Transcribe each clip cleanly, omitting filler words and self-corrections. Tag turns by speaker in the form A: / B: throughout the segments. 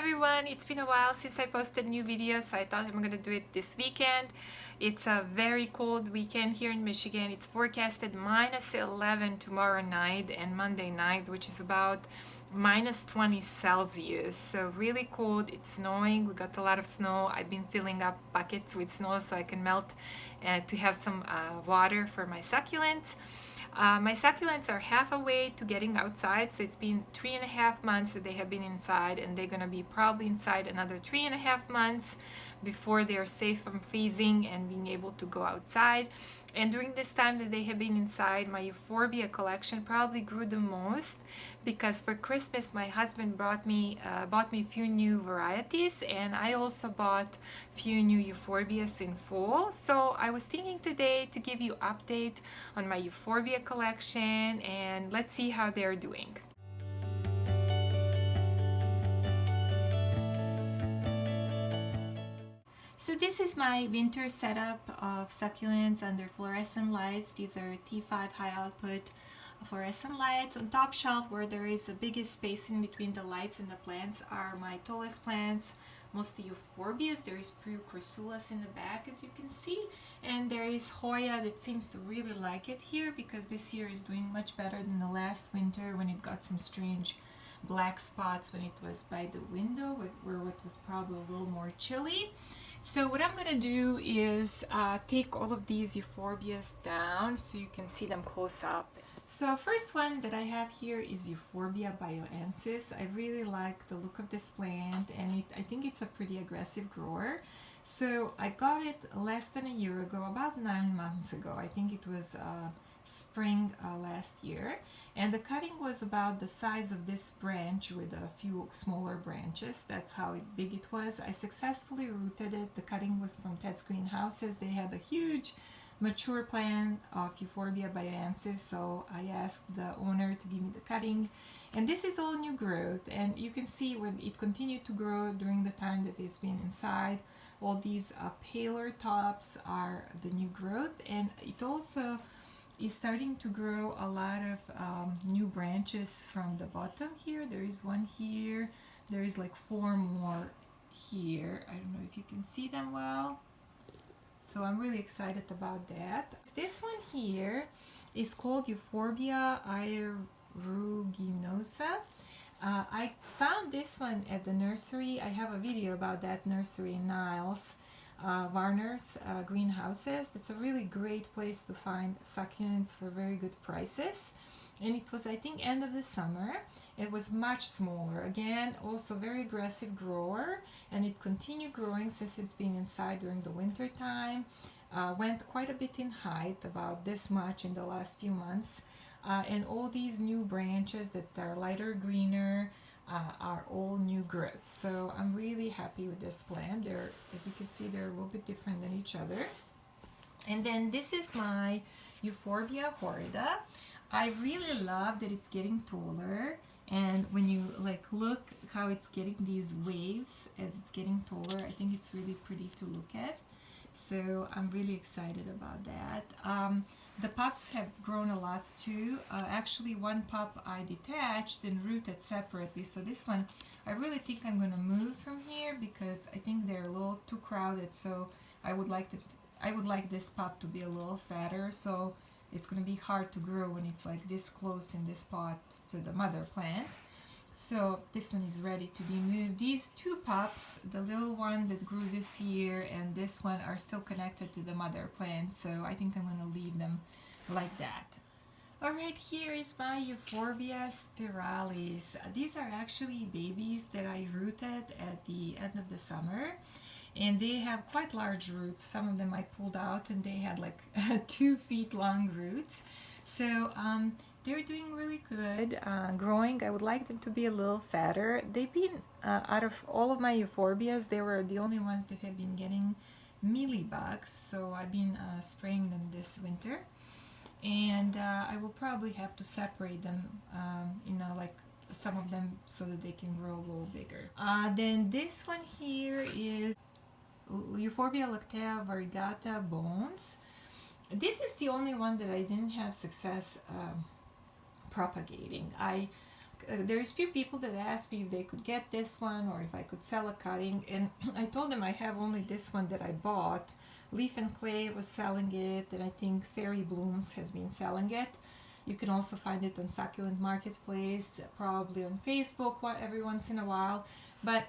A: everyone, it's been a while since I posted new videos, so I thought I'm gonna do it this weekend. It's a very cold weekend here in Michigan. It's forecasted -11 tomorrow night and Monday night, which is about -20 Celsius. So really cold. It's snowing. We got a lot of snow. I've been filling up buckets with snow so I can melt to have some water for my succulents. My succulents are half away to getting outside, so it's been 3.5 months that they have been inside, and they're gonna be probably inside another 3.5 months before they are safe from freezing and being able to go outside. And during this time that they have been inside, my Euphorbia collection probably grew the most, because for Christmas my husband bought me a few new varieties, and I also bought a few new Euphorbias in fall. So I was thinking today to give you update on my Euphorbia collection, and let's see how they're doing. So this is my winter setup of succulents under fluorescent lights. These are T5 high output fluorescent lights. On top shelf, where there is the biggest spacing between the lights and the plants, are my tallest plants, mostly Euphorbias. There is few Crassulas in the back, as you can see, and there is Hoya that seems to really like it here, because this year is doing much better than the last winter when it got some strange black spots when it was by the window, where it was probably a little more chilly. So what I'm gonna do is take all of these Euphorbias down so you can see them close up. So first one that I have here is Euphorbia baloensis. I really like the look of this plant, and I think it's a pretty aggressive grower. So I got it less than a year ago, about 9 months ago. I think it was spring last year, and the cutting was about the size of this branch with a few smaller branches. That's how big it was. I successfully rooted it. The cutting was from Ted's greenhouses. They had a huge mature plant of Euphorbia baloensis, so I asked the owner to give me the cutting, and this is all new growth. And you can see when it continued to grow during the time that it's been inside. All these paler tops are the new growth, and it also is starting to grow a lot of new branches from the bottom here. There is one here, there is like 4 more here. I don't know if you can see them well. So I'm really excited about that. This one here is called Euphorbia Aeruginosa. I found this one at the nursery. I have a video about that nursery in Niles, Warner's greenhouses. That's a really great place to find succulents for very good prices. And it was, I think, end of the summer. It was much smaller. Again, also very aggressive grower, and it continued growing since it's been inside during the winter time. Went quite a bit in height, about this much in the last few months. And all these new branches that are lighter greener are all new growth. So I'm really happy with this plant. They're, as you can see, they're a little bit different than each other. And then this is my Euphorbia horrida. I really love that it's getting taller, and when you look how it's getting these waves as it's getting taller, I think it's really pretty to look at. So I'm really excited about that. The pups have grown a lot too. Actually, one pup I detached and rooted separately. So this one, I really think I'm gonna move from here, because I think they're a little too crowded. So I would like this pup to be a little fatter. So it's going to be hard to grow when it's like this close in this pot to the mother plant. So this one is ready to be moved. These 2 pups, the little one that grew this year and this one, are still connected to the mother plant. So I think I'm going to leave them like that. Alright, here is my Euphorbia spiralis. These are actually babies that I rooted at the end of the summer. And they have quite large roots. Some of them I pulled out, and they had like 2 feet long roots. So they're doing really good growing. I would like them to be a little fatter. They've been, out of all of my Euphorbias, they were the only ones that have been getting mealybugs. So I've been spraying them this winter. And I will probably have to separate them, like some of them, so that they can grow a little bigger. Then this one here is Euphorbia lactea variegata bones. This is the only one that I didn't have success propagating. I there's few people that asked me if they could get this one or if I could sell a cutting, and I told them I have only this one that I bought. Leaf and Clay was selling it, and I think Fairy Blooms has been selling it. You can also find it on Succulent Marketplace, probably on Facebook every once in a while. But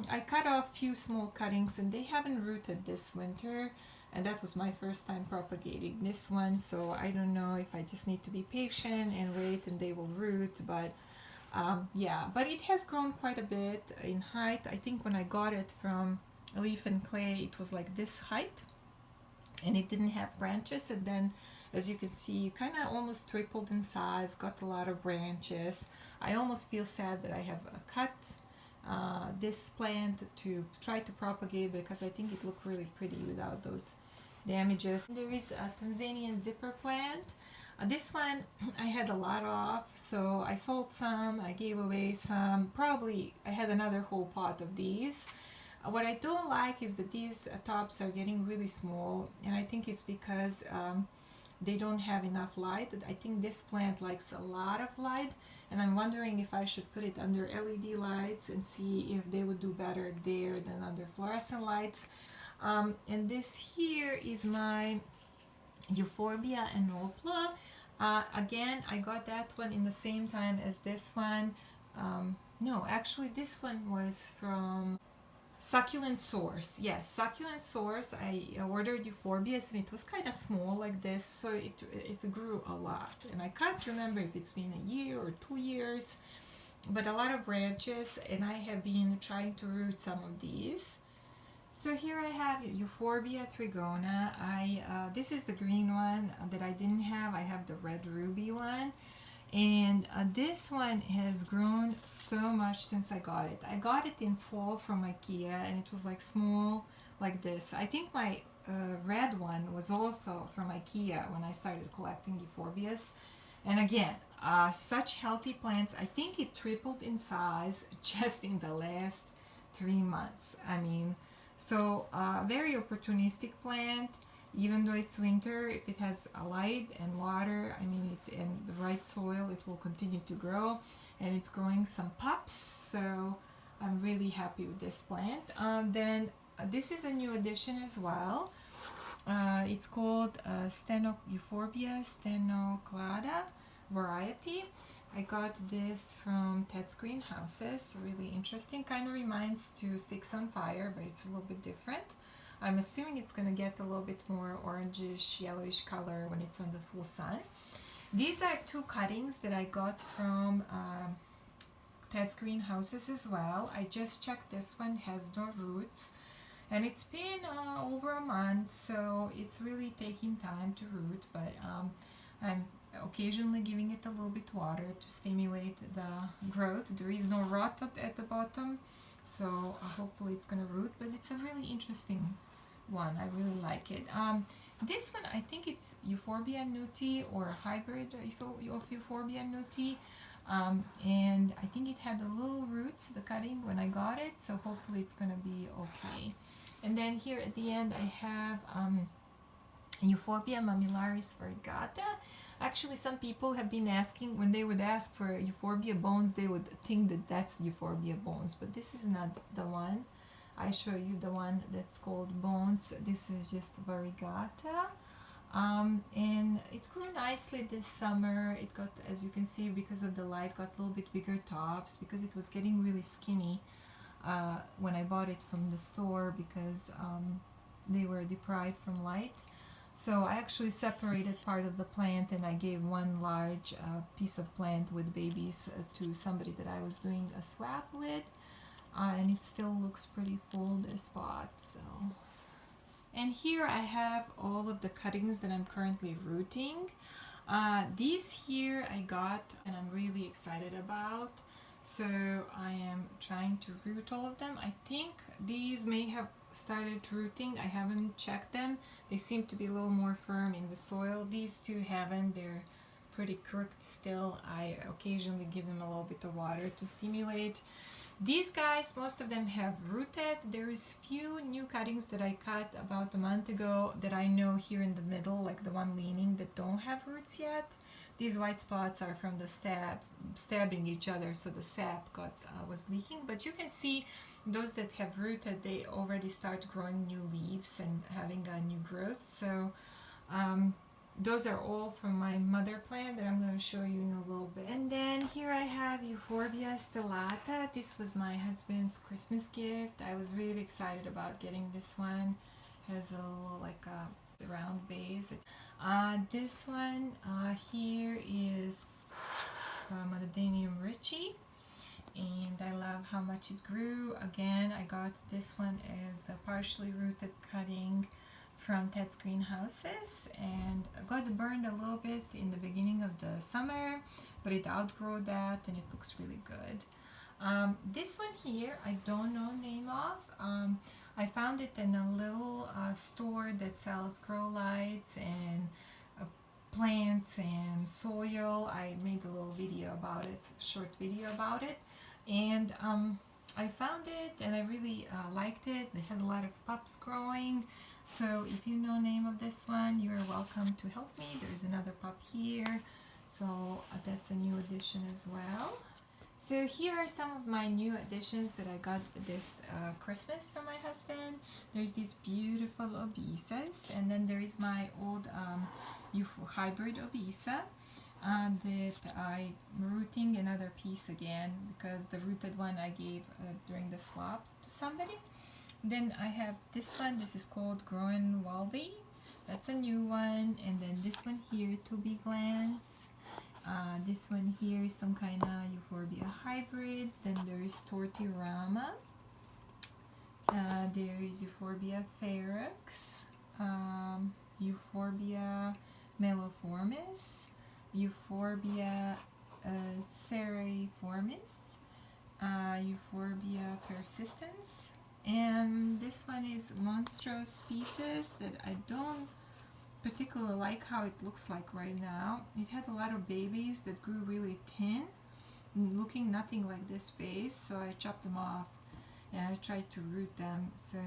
A: I cut off few small cuttings and they haven't rooted this winter, and that was my first time propagating this one, so I don't know if I just need to be patient and wait and they will root. But yeah, but it has grown quite a bit in height. I think when I got it from Leaf and Clay it was like this height and it didn't have branches, and then as you can see kind of almost tripled in size, got a lot of branches. I almost feel sad that I have cut this plant to try to propagate, because I think it looked really pretty without those damages. There is a Tanzanian zipper plant. This one I had a lot of, so I sold some, I gave away some. Probably I had another whole pot of these. What I don't like is that these tops are getting really small, and I think it's because they don't have enough light. I think this plant likes a lot of light, and I'm wondering if I should put it under LED lights and see if they would do better there than under fluorescent lights. And this here is my Euphorbia enopla. Again, I got that one in the same time as this one. No, actually this one was from Succulent Source. Yes, Succulent Source. I ordered Euphorbias and it was kind of small like this, so it grew a lot. And I can't remember if it's been a year or 2 years, but a lot of branches, and I have been trying to root some of these. So here I have Euphorbia trigona. This is the green one that I didn't have. I have the red ruby one. And this one has grown so much since I got it. I got it in fall from IKEA, and it was like small like this. I think my red one was also from IKEA when I started collecting Euphorbias. And again, such healthy plants. I think it tripled in size just in the last 3 months. I mean, so very opportunistic plant. Even though it's winter, if it has a light and water, I mean, and the right soil, it will continue to grow, and it's growing some pups, so I'm really happy with this plant. Then this is a new addition as well. It's called Euphorbia Stenoclada variety. I got this from Ted's Greenhouses. Really interesting. Kind of reminds to Sticks on Fire, but it's a little bit different. I'm assuming it's going to get a little bit more orangish, yellowish color when it's on the full sun. These are 2 cuttings that I got from Ted's Greenhouses as well. I just checked, this one has no roots, and it's been over a month, so it's really taking time to root, but I'm occasionally giving it a little bit water to stimulate the growth. There is no rot at the bottom, so hopefully it's going to root, but it's a really interesting one. I really like it. This one, I think it's Euphorbia knuthii or a hybrid of Euphorbia knuthii, and I think it had the little roots, the cutting, when I got it, so hopefully it's going to be okay. And then here at the end I have Euphorbia mammilaris variegata. Actually, some people have been asking, when they would ask for Euphorbia bones, they would think that that's Euphorbia bones, but this is not the one. I show you the one that's called bones. This is just variegata. And it grew nicely this summer. It got, as you can see, because of the light, got a little bit bigger tops, because it was getting really skinny when I bought it from the store, because they were deprived from light. So I actually separated part of the plant, and I gave one large piece of plant with babies to somebody that I was doing a swap with, and it still looks pretty full, this pot. So, and here I have all of the cuttings that I'm currently rooting. These here I got, and I'm really excited about, so I am trying to root all of them. I think these may have started rooting. I haven't checked them. They seem to be a little more firm in the soil. These 2 haven't. They're pretty crooked still. I occasionally give them a little bit of water to stimulate. These guys, most of them have rooted. There is few new cuttings that I cut about a month ago that I know here in the middle, like the one leaning, that don't have roots yet. these white spots are from the stabbing each other, so the sap was leaking. But you can see those that have rooted, they already start growing new leaves and having a new growth. So those are all from my mother plant that I'm going to show you in a little bit. And then here I have Euphorbia Stellata. This was my husband's Christmas gift. I was really excited about getting this one. Has a little like a round base. This one here is monadenium ritchiei, and I love how much it grew. Again, I got this one as a partially rooted cutting from Ted's greenhouses, and I got burned a little bit in the beginning of the summer, but it outgrew that and it looks really good. This one here I don't know name of. I found it in a little store that sells grow lights and plants and soil. I made a little video about it, short video about it, and I found it and I really liked it. They had a lot of pups growing. So if you know name of this one, you're welcome to help me. There's another pup here, so that's a new addition as well. So here are some of my new additions that I got this Christmas from my husband. There's these beautiful Obesas, and then there is my old hybrid Obesa that I'm rooting another piece again, because the rooted one I gave during the swap to somebody. Then I have this one. This is called Growing Walby. That's a new one. And then this one here, 2B glands. This one here is some kind of Euphorbia hybrid. Then there is Tortirama. There is Euphorbia ferox, Euphorbia melliformis, Euphorbia cereiformis, Euphorbia persistens. And this one is monstrose species that I don't particularly like how it looks like right now. It had a lot of babies that grew really thin, looking nothing like this base, so I chopped them off and I tried to root them. So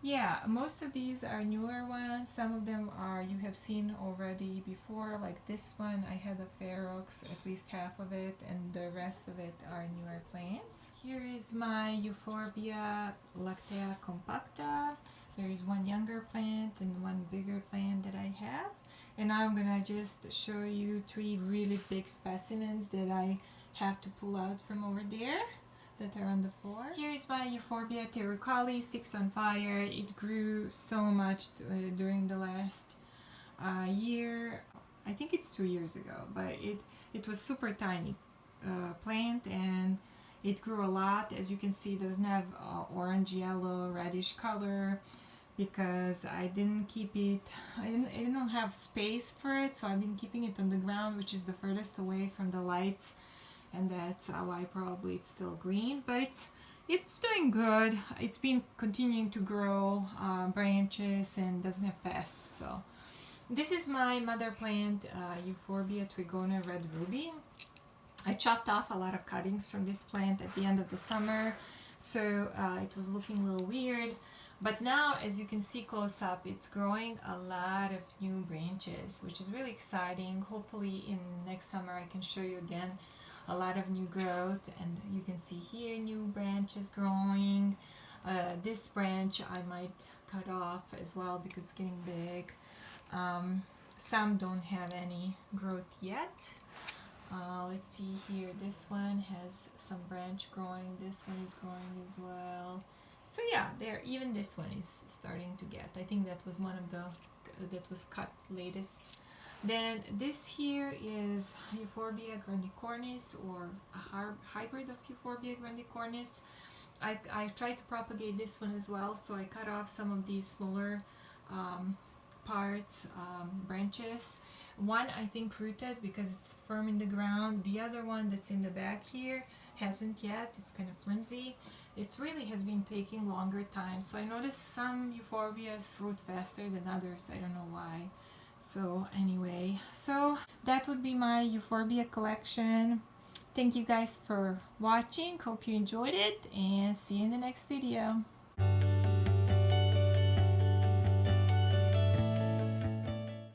A: yeah, most of these are newer ones. Some of them are you have seen already before, like this one. I had a ferox, at least half of it, and the rest of it are newer plants. Here is my Euphorbia lactea compacta. There is one younger plant and one bigger plant that I have. And now I'm gonna just show you 3 really big specimens that I have to pull out from over there that are on the floor. Here's my Euphorbia tirucali, sticks on fire. It grew so much during the last year. I think it's 2 years ago, but it was super tiny plant, and it grew a lot. As you can see, it doesn't have orange, yellow, reddish color because I didn't keep it, I didn't have space for it, so I've been keeping it on the ground, which is the furthest away from the lights, and that's why probably it's still green, but it's doing good. It's been continuing to grow branches and doesn't have pests. So this is my mother plant, Euphorbia trigona red ruby. I chopped off a lot of cuttings from this plant at the end of the summer, so it was looking a little weird. But now, as you can see close up, it's growing a lot of new branches, which is really exciting. Hopefully in next summer I can show you again a lot of new growth, and you can see here new branches growing. This branch I might cut off as well because it's getting big. Some don't have any growth yet. Let's see here, this one has some branch growing, this one is growing as well. So yeah, even this one is starting to get, I think that was one of the that was cut latest. Then this here is Euphorbia grandicornis, or a hybrid of Euphorbia grandicornis. I tried to propagate this one as well, so I cut off some of these smaller parts, branches. One I think rooted because it's firm in the ground. The other one that's in the back here hasn't yet. It's kind of flimsy. It really has been taking longer time. So I noticed some euphorbias root faster than others. I don't know why. So anyway, so that would be my Euphorbia collection. Thank you guys for watching. Hope you enjoyed it, and see you in the next video.